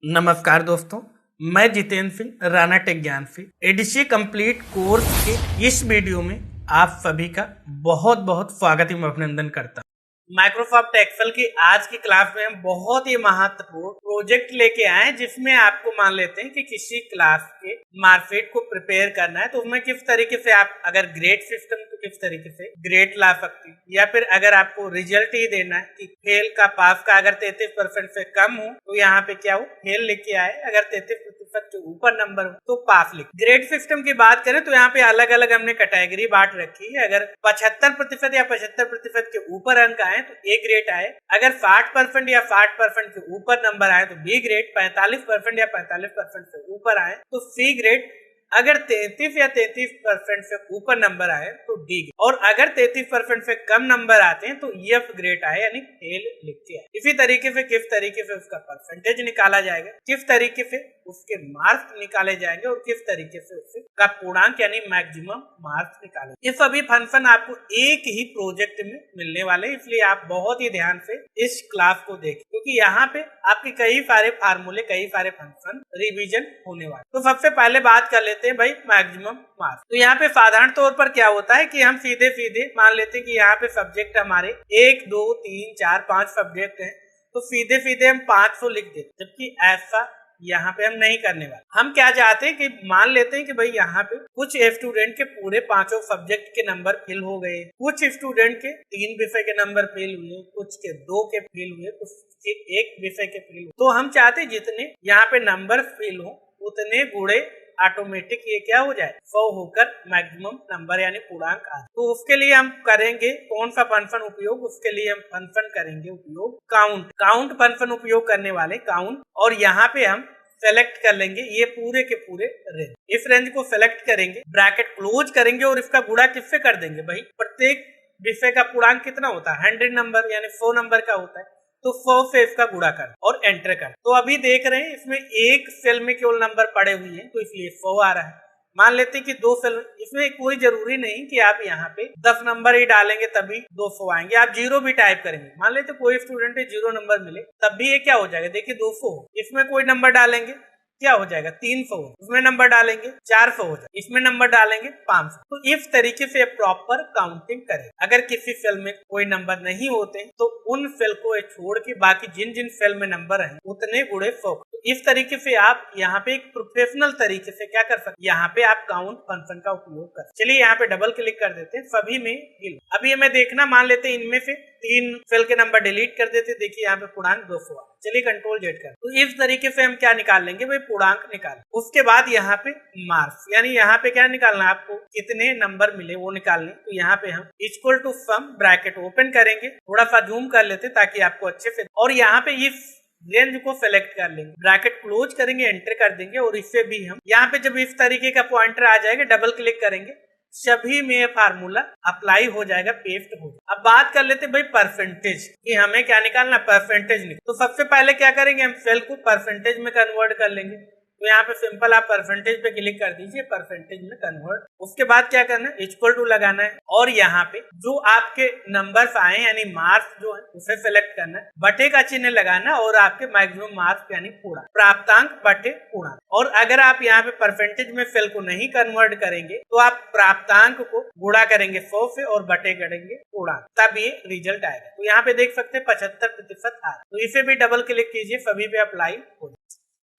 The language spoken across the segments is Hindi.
नमस्कार दोस्तों, मैं जितेंद्र सिंह राणा टेक ज्ञान से एडीसी कंप्लीट कोर्स के इस वीडियो में आप सभी का बहुत बहुत स्वागत एवं अभिनंदन करता हूं। माइक्रोसॉफ्ट एक्सेल की आज की क्लास में हम बहुत ही महत्वपूर्ण प्रोजेक्ट लेके आए हैं, जिसमें आपको मान लेते हैं कि किसी क्लास के मार्कशीट को प्रिपेयर करना है तो उसमें किस तरीके से आप अगर ग्रेड सिस्टम तो किस तरीके से ग्रेड ला सकते हैं, या फिर अगर आपको रिजल्ट ही देना है कि फेल का पास का अगर 33% से कम हो तो यहाँ पे क्या हो फेल लेके आए, अगर 33% के ऊपर नंबर हो तो पास लिख। ग्रेड सिस्टम की बात करें तो यहाँ पे अलग अलग हमने कैटेगरी बांट रखी है। अगर 75% या 75% के ऊपर अंक आए तो ए ग्रेड आए, अगर 60% या 60% से ऊपर नंबर आए तो बी ग्रेड, 45% या 45% से ऊपर आए तो सी ग्रेड, अगर 33 या 33% से ऊपर नंबर आए तो डी ग्रेड, और अगर 33% से कम नंबर आते हैं तो एफ ग्रेड आए यानी फेल लिख के आए। इसी तरीके से किस तरीके से उसका परसेंटेज निकाला जाएगा, किस तरीके से उसके मार्क्स निकाले जाएंगे और किस तरीके से उसका पूर्णांक यानी मैक्सिमम मार्क्स निकाले। ये सभी फंक्शन आपको एक ही प्रोजेक्ट में मिलने वाले, इसलिए आप बहुत ही ध्यान से इस क्लास को देखें, क्योंकि यहाँ पे आपके कई सारे फार्मूले, कई सारे फंक्शन रिवीजन होने वाले। तो सबसे पहले बात कर लेते हैं भाई मैक्सिमम मार्क्स। तो यहाँ पे साधारण तौर पर क्या होता है कि हम सीधे सीधे मान लेते हैं कि यहाँ पे सब्जेक्ट हमारे 1 2 3 4 5 सब्जेक्ट हैं, तो सीधे सीधे हम 500 लिख देते, जबकि ऐसा यहाँ पे हम नहीं करने वाले। हम क्या चाहते हैं कि मान लेते हैं कि भाई यहाँ पे कुछ स्टूडेंट के पूरे 5 सब्जेक्ट के नंबर फेल हो गए, कुछ स्टूडेंट के 3 विषय के नंबर फेल हुए, कुछ के 2 के फेल हुए, कुछ के 1 विषय के फेल हुए। तो हम चाहते हैं जितने यहाँ पे नंबर फेल हो उतने गुणे ऑटोमेटिक ये क्या हो जाए 100 होकर मैक्सिमम नंबर यानी पूर्णांक आ। तो उसके लिए हम करेंगे कौन सा फंक्शन उपयोग, उसके लिए हम फंक्शन करेंगे उपयोग काउंट फंक्शन उपयोग करने वाले काउंट, और यहाँ पे हम सेलेक्ट कर लेंगे ये पूरे के पूरे रेंज। इस रेंज को सेलेक्ट करेंगे, ब्रैकेट क्लोज करेंगे और इसका गुणा किससे कर देंगे भाई, प्रत्येक विषय का पूर्णांक कितना होता है 100 नंबर यानी 100 नंबर का होता है, तो 100 से इसका गुणा कर और एंटर कर। तो अभी देख रहे हैं इसमें एक सेल में केवल नंबर पड़े हुए हैं तो इसलिए 100 आ रहा है। मान लेते हैं कि 2 सेल, इसमें कोई जरूरी नहीं कि आप यहाँ पे 10 नंबर ही डालेंगे तभी 200 आएंगे, आप 0 भी टाइप करेंगे। मान लेते कोई स्टूडेंट 0 नंबर मिले तब भी ये क्या हो जाएगा, देखिए 200। इसमें कोई नंबर डालेंगे क्या हो जाएगा 300, इसमें नंबर डालेंगे 400 हो जाएगा, इसमें नंबर डालेंगे 500। तो इस तरीके से प्रॉपर काउंटिंग करें। अगर किसी सेल में कोई नंबर नहीं होते तो उन सेल को छोड़ के बाकी जिन जिन सेल में नंबर हैं उतने गुणे 100। तो इस तरीके से आप यहाँ पे एक प्रोफेशनल तरीके से क्या कर सकते, यहाँ पे आप काउंट फंक्शन का उपयोग कर। चलिए यहाँ पे डबल क्लिक कर देते हैं, सभी में हिल। अभी हमें देखना, मान लेते हैं इनमें से 3 सेल के नंबर डिलीट कर देते, देखिए यहाँ पे पूर्णांक 200 आ। चलिए कंट्रोल जेड कर। तो इस तरीके से हम क्या निकाल लेंगे भाई पूर्णांक निकाल। उसके बाद यहाँ पे मार्क्स यानी यहाँ पे क्या निकालना है, आपको कितने नंबर मिले वो निकालने। तो यहाँ पे हम equal to some bracket open करेंगे, थोड़ा सा जूम कर लेते ताकि आपको अच्छे से, और यहाँ पे इस रेंज को सेलेक्ट कर लेंगे, ब्रैकेट क्लोज करेंगे, एंटर कर देंगे, और इससे भी हम यहाँ पे जब इस तरीके का पॉइंटर आ जाएगा डबल क्लिक करेंगे, सभी में फार्मूला अप्लाई हो जाएगा, पेस्ट हो जाएगा। अब बात कर लेते भाई परसेंटेज कि हमें क्या निकालना, परसेंटेज निकाल। तो सबसे पहले क्या करेंगे, हम सेल को परसेंटेज में कन्वर्ट कर लेंगे। तो यहाँ पे सिंपल आप परसेंटेज पे क्लिक कर दीजिए, परसेंटेज में कन्वर्ट। उसके बाद क्या करना है, इक्वल टू लगाना है, और यहाँ पे जो आपके नंबर्स आए यानी मार्क्स जो है उसे सेलेक्ट करना है, बटे का चिन्ह लगाना है, और आपके मैक्सिमम मार्क्स यानी पूर्णांक, प्राप्तांक बटे पूर्णांक। और अगर आप यहाँ पे परसेंटेज में सेल को नहीं कन्वर्ट करेंगे तो आप प्राप्तांक को गुणा करेंगे 100 से और बटे करेंगे पूर्णांक, तब ये रिजल्ट आएगा। तो यहाँ पे देख सकते हैं 75% आ रहा है। तो इसे भी डबल क्लिक कीजिए, सभी पे अप्लाई हो जाए।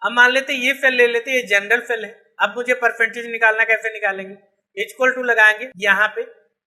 अब मान लेते ये सेल ले लेते, ये जनरल सेल है। अब मुझे परसेंटेज निकालना, कैसे निकालेंगे, इक्वल टू लगाएंगे, यहाँ पे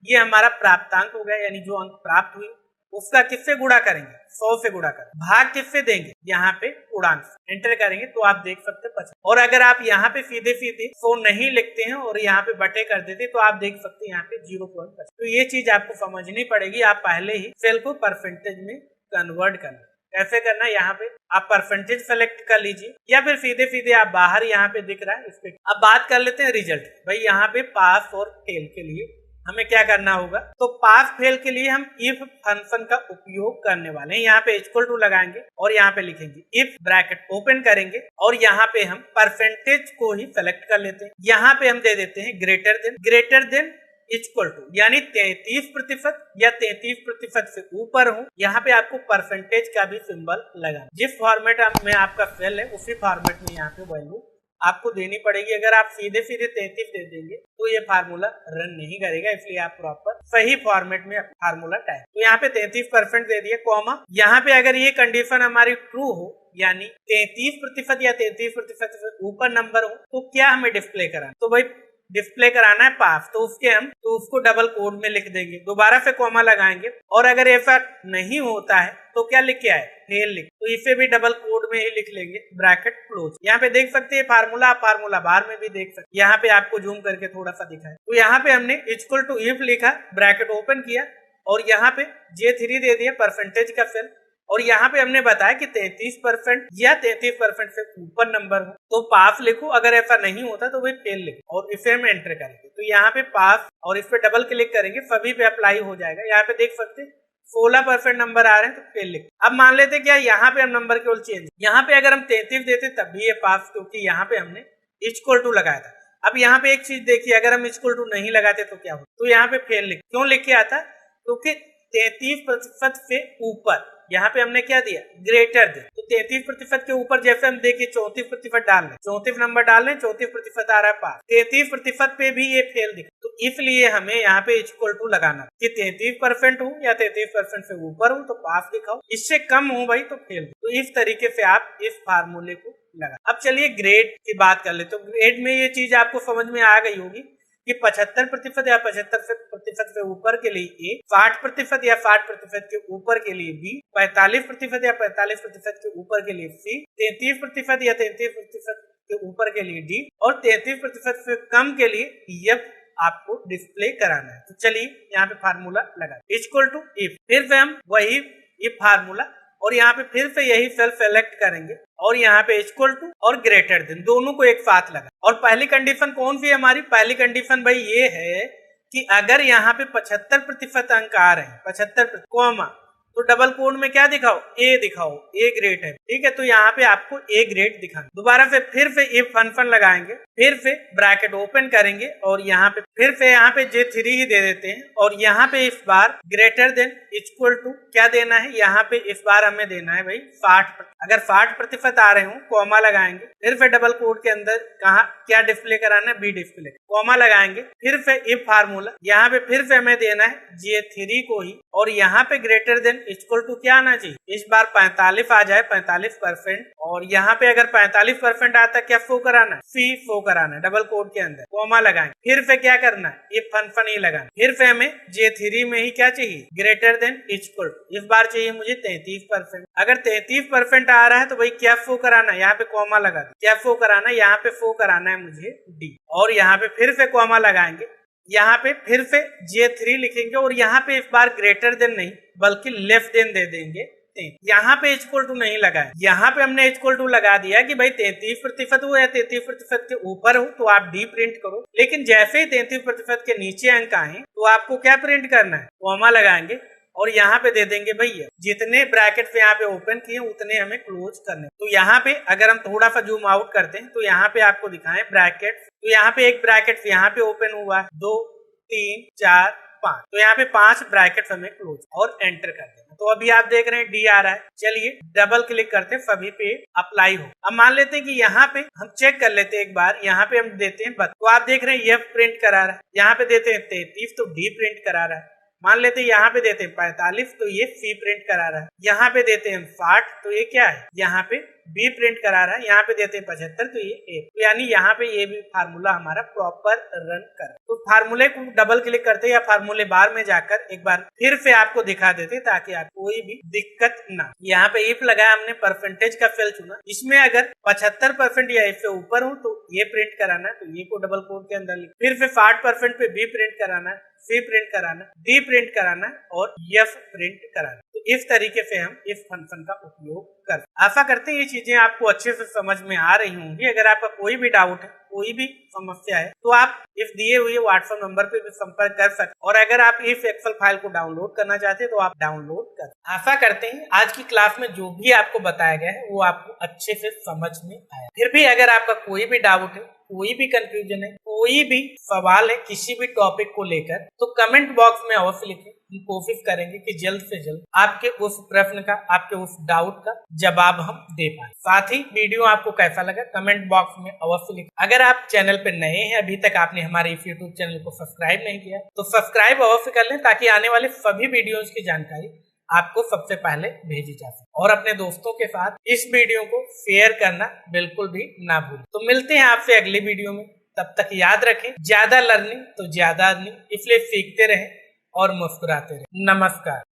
ये हमारा प्राप्तांक हो गया यानी जो अंक प्राप्त हुई उसका किससे गुणा करेंगे, 100 से गुणा करेंगे, भाग किससे देंगे, यहाँ पे पूर्णांक एंटर करेंगे। तो आप देख सकते हैं 50। और अगर आप यहाँ पे सीधे सीधे 100 नहीं लिखते हैं और यहाँ पे बटे कर देते तो आप देख सकते हैं यहाँ पे 0.5। तो ये चीज आपको समझनी पड़ेगी, आप पहले ही सेल को परसेंटेज में कन्वर्ट करना। कैसे करना है, यहाँ पे आप परसेंटेज सेलेक्ट कर लीजिए, या फिर सीधे सीधे आप बाहर यहाँ पे दिख रहा है इस पे। अब बात कर लेते हैं रिजल्ट। भाई यहाँ पे पास और फेल के लिए हमें क्या करना होगा, तो पास फेल के लिए हम इफ फंक्शन का उपयोग करने वाले हैं। यहाँ पे इक्वल टू लगाएंगे और यहाँ पे लिखेंगे इफ, ब्रैकेट ओपन करेंगे, और यहाँ पे हम परसेंटेज को ही सेलेक्ट कर लेते हैं। यहाँ पे हम दे देते हैं ग्रेटर देन इक्वल टू यानी 33% या 33% से ऊपर हो, यहाँ पे आपको परसेंटेज का भी सिंबल लगा। जिस फॉर्मेट में आपका सेल है उसी फॉर्मेट में यहाँ पे वैल्यू आपको देनी पड़ेगी। अगर आप सीधे 33 दे देंगे तो ये फार्मूला रन नहीं करेगा, इसलिए आप प्रॉपर सही फॉर्मेट में फार्मूला टाइप। तो यहाँ पे 33% दे दिया, कॉमा यहाँ पे अगर ये कंडीशन हमारी ट्रू हो यानी 33% या 33% से ऊपर नंबर हो तो क्या हमें डिस्प्ले कराना, तो भाई डिस्प्ले कराना है पास, तो उसको डबल कोड में लिख देंगे, दोबारा से कॉमा लगाएंगे। और अगर ऐसा नहीं होता है तो क्या लिख के आए, फेल लिख, तो इसे भी डबल कोड में ही लिख लेंगे, ब्रैकेट क्लोज। यहाँ पे देख सकते हैं फार्मूला, आप फार्मूला बार में भी देख सकते, यहाँ पे आपको जूम करके थोड़ा सा दिखाए। तो यहाँ पे हमने इक्वल टू इफ लिखा, ब्रैकेट ओपन किया और यहाँ पे J3 दे दिया परसेंटेज का सेल, और यहाँ पे हमने बताया कि 33% या 33% से ऊपर नंबर हो तो पास लिखो, अगर ऐसा नहीं होता तो वही फेल लिखो और इसे हम एंटर करेंगे। तो यहाँ पे पास और इस पे डबल क्लिक करेंगे, सभी पे अप्लाई हो जाएगा। यहाँ पे देख सकते 16% नंबर आ रहे हैं तो फेल लिखो। अब मान लेते क्या यहाँ पे हम नंबर केवल चेंज, यहाँ पे अगर हम 33 देते तब भी ये पास, क्योंकि यहाँ पे हमने इक्वल टू लगाया था। अब यहाँ पे एक चीज देखिए, अगर हम इक्वल टू नहीं लगाते तो क्या होता, तो यहाँ पे फेल लिख, क्यों लिख के आता, क्योंकि 33% से ऊपर, यहाँ पे हमने क्या दिया, ग्रेटर देन। तो 33% के ऊपर जैसे हम देखिए 34% डाल रहे, 34 नंबर डाल रहे, 34% आ रहा है पास, 33% पे भी ये फेल दिखा। तो इसलिए हमें यहाँ पे इक्वल टू लगाना कि 33% हो या 33% से ऊपर हो तो पास दिखाओ, इससे कम हो भाई तो फेल। तो इस तरीके से आप इस फार्मूले को लगा। अब चलिए ग्रेड की बात कर ले। तो ग्रेड में ये चीज आपको समझ में आ गई होगी कि 75% या 75% से ऊपर के लिए A, 60% या 60% के ऊपर के लिए B, 45% या 45% के ऊपर के लिए C, 33% या 33% के ऊपर के लिए D और 33% से कम के लिए F आपको डिस्प्ले कराना है। तो चलिए यहाँ पे फार्मूला लगा इक्वल टू इफ, फिर से हम वही इफ फार्मूला और यहाँ पे फिर से यही सेल सेलेक्ट करेंगे और यहाँ पे इक्वल टू और ग्रेटर देन दोनों को एक साथ लगा। और पहली कंडीशन कौन सी है हमारी, पहली कंडीशन भाई ये है कि अगर यहाँ पे 75% अंक आ रहे हैं, 75 कॉमा, तो डबल कोड में क्या दिखाओ, ए दिखाओ, ए ग्रेड है, ठीक है। तो यहाँ पे आपको ए ग्रेड दिखाना। दोबारा से फिर से इफ फंक्शन लगाएंगे, फिर से ब्रैकेट ओपन करेंगे और यहाँ पे फिर से यहाँ पे J3 ही दे देते हैं और यहाँ पे इस बार ग्रेटर देन इक्वल टू क्या देना है, यहाँ पे इस बार हमें देना है भाई 60। अगर 60% आ रहे हो कॉमा लगाएंगे, फिर से डबल कोड के अंदर कहा क्या डिस्प्ले कराना है, बी डिस्प्ले, कॉमा लगाएंगे, फिर से इफ फार्मूला, यहाँ पे फिर से हमें देना है J3 को ही और यहाँ पे ग्रेटर देन इक्वल टू क्या आना चाहिए, इस बार 45 आ जाए, 45%। और यहाँ पे अगर 45% आता क्या शो कराना है, सी शो कराना है डबल कोड के अंदर, कॉमा लगाएंगे, फिर से क्या करना है, इफ फंक्शन ही लगाना, फिर से हमें J3 में ही क्या चाहिए, ग्रेटर देन इक्वल टू, इस बार चाहिए मुझे 33%। अगर 33% आ रहा है तो भाई क्या शो कराना है, यहाँ पे कॉमा लगा दे, क्या शो कराना है, यहाँ पे शो कराना है मुझे डी और यहाँ पे फिर से कॉमा लगाएंगे, यहाँ पे फिर से J3 लिखेंगे और यहाँ पे इस बार ग्रेटर देन नहीं बल्कि लेस देन दे देंगे। यहाँ पे इक्वल टू नहीं लगा है, यहाँ पे हमने इक्वल टू लगा दिया कि भाई 33% हो या 33% के ऊपर हो तो आप डी प्रिंट करो, लेकिन जैसे ही 33% के नीचे अंक आए तो आपको क्या प्रिंट करना है, कॉमा लगाएंगे और यहाँ पे दे देंगे भैया जितने ब्रैकेट पे यहाँ पे ओपन किए उतने हमें क्लोज करने। तो यहाँ पे अगर हम थोड़ा सा जूम आउट करते हैं तो यहाँ पे आपको दिखाएं ब्रैकेट, तो यहाँ पे एक ब्रैकेट यहाँ पे ओपन हुआ है, 2 3 4 5, तो यहाँ पे 5 ब्रैकेट हमें क्लोज और एंटर कर देना। तो अभी आप देख रहे हैं डी आ रहा है, चलिए डबल क्लिक करते हैं सभी पे अप्लाई हो। अब मान लेते हैं कि यहाँ पे हम चेक कर लेते हैं एक बार, यहाँ पे हम देते हैं 32, तो आप देख रहे हैं ये प्रिंट करा रहा है, यहाँ पे देते हैं 33 तो डी प्रिंट करा रहा है, मान लेते हैं यहाँ पे देते हैं 45 तो ये सी प्रिंट करा रहा है, यहाँ पे देते हैं 60 तो ये क्या है, यहाँ पे बी प्रिंट करा रहा है, यहाँ पे देते हैं 75 तो ये ए, तो यानी यहाँ पे ये भी फार्मूला हमारा प्रॉपर रन कर। तो फार्मूले को डबल क्लिक करते या फार्मूले बार में जाकर एक बार फिर से आपको दिखा देते ताकि आपको कोई भी दिक्कत ना। यहाँ पे इफ लगाया हमने, परसेंटेज का सेल चुना, इसमें अगर 75% या इससे ऊपर हो तो ये प्रिंट कराना है, तो ये को डबल कोड के अंदर लिख, फिर से 60% पे बी प्रिंट कराना है, सी प्रिंट कराना, डी प्रिंट कराना और एफ प्रिंट कराना। तो इस तरीके से हम इस फंक्शन का उपयोग कर। आशा करते हैं ये चीजें आपको अच्छे से समझ में आ रही होंगी। अगर आपका कोई भी डाउट है, कोई भी समस्या है तो आप इस दिए हुए व्हाट्सएप नंबर पे भी संपर्क कर सकते, और अगर आप इस एक्सेल फाइल को डाउनलोड करना चाहते हैं तो आप डाउनलोड कर। आशा करते हैं आज की क्लास में जो भी आपको बताया गया है वो आपको अच्छे से समझ में आया। फिर भी अगर आपका कोई भी डाउट है, कोई भी कंफ्यूजन है, कोई भी सवाल है किसी भी टॉपिक को लेकर तो कमेंट बॉक्स में अवश्य लिखें। हम कोशिश करेंगे कि जल्द से जल्द आपके उस प्रश्न का, आपके उस डाउट का जवाब हम दे पाए। साथ ही वीडियो आपको कैसा लगा कमेंट बॉक्स में अवश्य लिखें। अगर आप चैनल पर नए हैं, अभी तक आपने हमारे इस यूट्यूब चैनल को सब्सक्राइब नहीं किया तो सब्सक्राइब अवश्य कर लें ताकि आने वाले सभी वीडियोज की जानकारी आपको सबसे पहले भेजी जा सके। और अपने दोस्तों के साथ इस वीडियो को शेयर करना बिल्कुल भी ना भूलें। तो मिलते हैं आपसे अगली वीडियो में। तब तक याद रखें, ज्यादा लर्निंग तो ज्यादा अर्निंग, इसलिए सीखते रहें और मुस्कुराते रहें। नमस्कार।